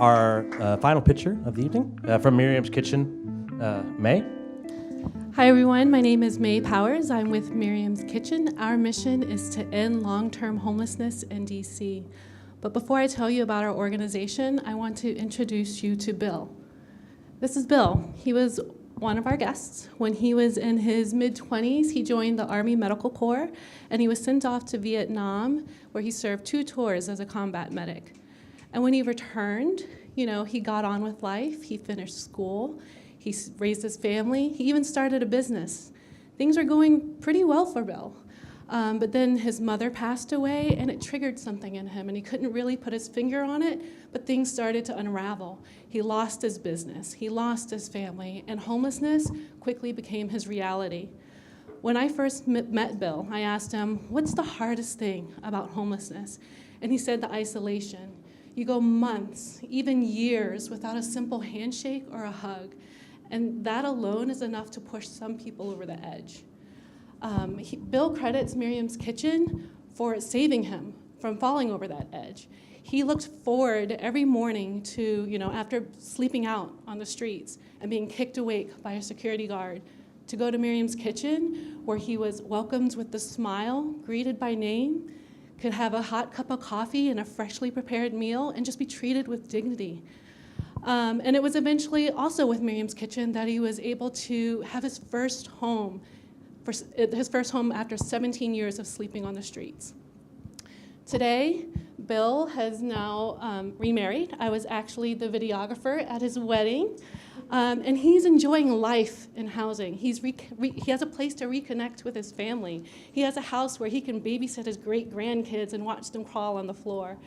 our final picture of the evening from Miriam's Kitchen, Mei. Hi everyone, my name is Mei Powers. I'm with Miriam's Kitchen. Our mission is to end long-term homelessness in DC. But before I tell you about our organization, I want to introduce you to Bill. This is Bill. He was one of our guests. When he was in his mid-20s, he joined the Army Medical Corps, and he was sent off to Vietnam, where he served 2 tours as a combat medic. And when he returned, he got on with life. He finished school. He raised his family. He even started a business. Things are going pretty well for Bill. But then his mother passed away, and it triggered something in him, and he couldn't really put his finger on it, but things started to unravel. He lost his business. He lost his family, and homelessness quickly became his reality. When I first met Bill, I asked him, what's the hardest thing about homelessness? And he said the isolation. You go months, even years, without a simple handshake or a hug. And that alone is enough to push some people over the edge. Bill credits Miriam's Kitchen for saving him from falling over that edge. He looked forward every morning to, after sleeping out on the streets and being kicked awake by a security guard, to go to Miriam's Kitchen, where he was welcomed with a smile, greeted by name, could have a hot cup of coffee and a freshly prepared meal, and just be treated with dignity. And it was eventually also with Miriam's Kitchen that he was able to have his first home after 17 years of sleeping on the streets. Today, Bill has now remarried. I was actually the videographer at his wedding, and he's enjoying life in housing. He has a place to reconnect with his family. He has a house where he can babysit his great-grandkids and watch them crawl on the floor.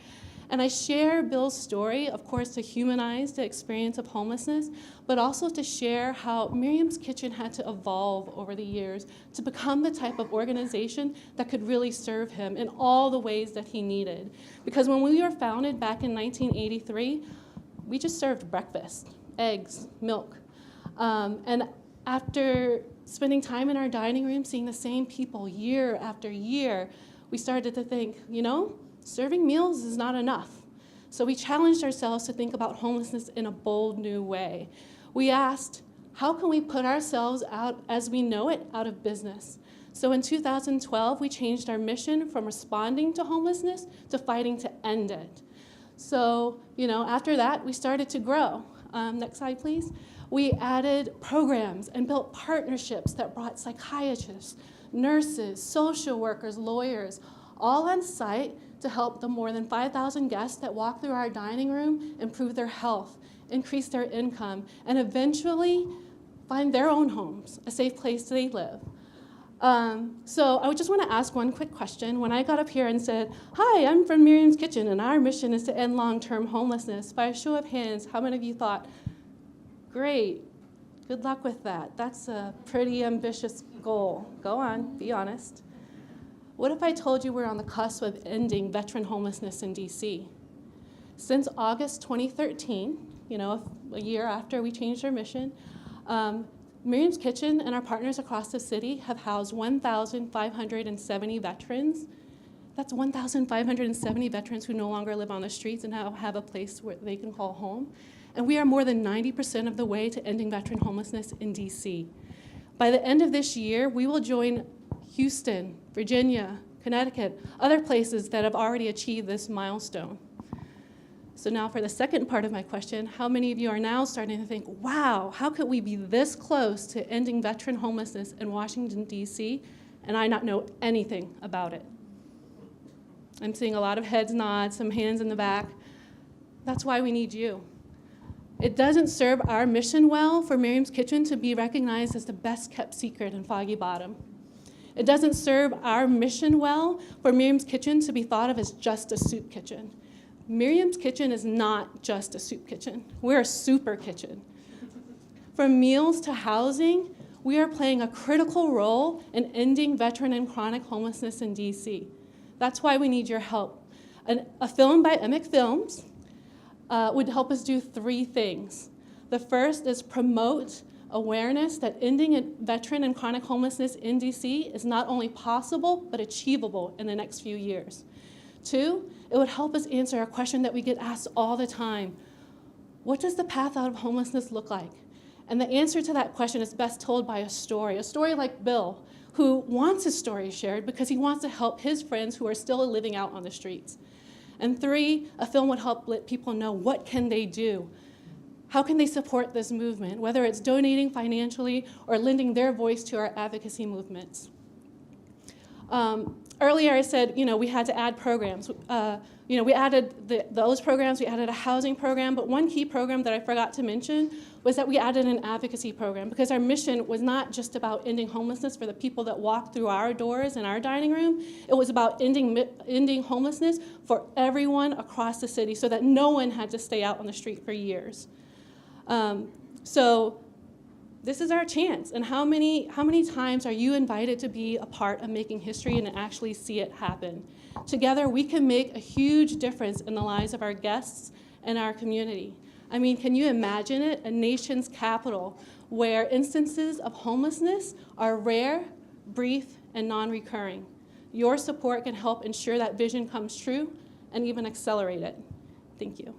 And I share Bill's story, of course, to humanize the experience of homelessness, but also to share how Miriam's Kitchen had to evolve over the years to become the type of organization that could really serve him in all the ways that he needed. Because when we were founded back in 1983, we just served breakfast, eggs, milk. And after spending time in our dining room, seeing the same people year after year, we started to think, serving meals is not enough. So we challenged ourselves to think about homelessness in a bold new way. We asked, how can we put ourselves out as we know it out of business? So in 2012, we changed our mission from responding to homelessness to fighting to end it. So, after that, we started to grow. Next slide, please. We added programs and built partnerships that brought psychiatrists, nurses, social workers, lawyers, all on site to help the more than 5,000 guests that walk through our dining room improve their health, increase their income, and eventually find their own homes, a safe place they live. So I just want to ask one quick question. When I got up here and said, hi, I'm from Miriam's Kitchen, and our mission is to end long-term homelessness, by a show of hands, how many of you thought, great, good luck with that. That's a pretty ambitious goal. Go on, be honest. What if I told you we're on the cusp of ending veteran homelessness in DC? Since August 2013, a year after we changed our mission, Miriam's Kitchen and our partners across the city have housed 1,570 veterans. That's 1,570 veterans who no longer live on the streets and now have a place where they can call home. And we are more than 90% of the way to ending veteran homelessness in DC. By the end of this year, we will join Houston, Virginia, Connecticut, other places that have already achieved this milestone. So now for the second part of my question, how many of you are now starting to think, wow, how could we be this close to ending veteran homelessness in Washington, D.C., and I not know anything about it? I'm seeing a lot of heads nod, some hands in the back. That's why we need you. It doesn't serve our mission well for Miriam's Kitchen to be recognized as the best kept secret in Foggy Bottom. It doesn't serve our mission well for Miriam's Kitchen to be thought of as just a soup kitchen. Miriam's Kitchen is not just a soup kitchen. We're a super kitchen. From meals to housing, we are playing a critical role in ending veteran and chronic homelessness in DC. That's why we need your help. A film by Emic Films would help us do 3 things. The first is promote awareness that ending veteran and chronic homelessness in DC is not only possible, but achievable in the next few years. 2, it would help us answer a question that we get asked all the time. what does the path out of homelessness look like? And the answer to that question is best told by a story like Bill, who wants his story shared because he wants to help his friends who are still living out on the streets. And 3, a film would help let people know what can they do. How can they support this movement, whether it's donating financially or lending their voice to our advocacy movements. Earlier I said, we had to add programs. We added those programs, we added a housing program, but one key program that I forgot to mention was that we added an advocacy program because our mission was not just about ending homelessness for the people that walk through our doors in our dining room. It was about ending homelessness for everyone across the city so that no one had to stay out on the street for years. So this is our chance. And how many times are you invited to be a part of making history and actually see it happen? Together, we can make a huge difference in the lives of our guests and our community. I mean, can you imagine it? A nation's capital where instances of homelessness are rare, brief, and non-recurring. Your support can help ensure that vision comes true and even accelerate it. Thank you.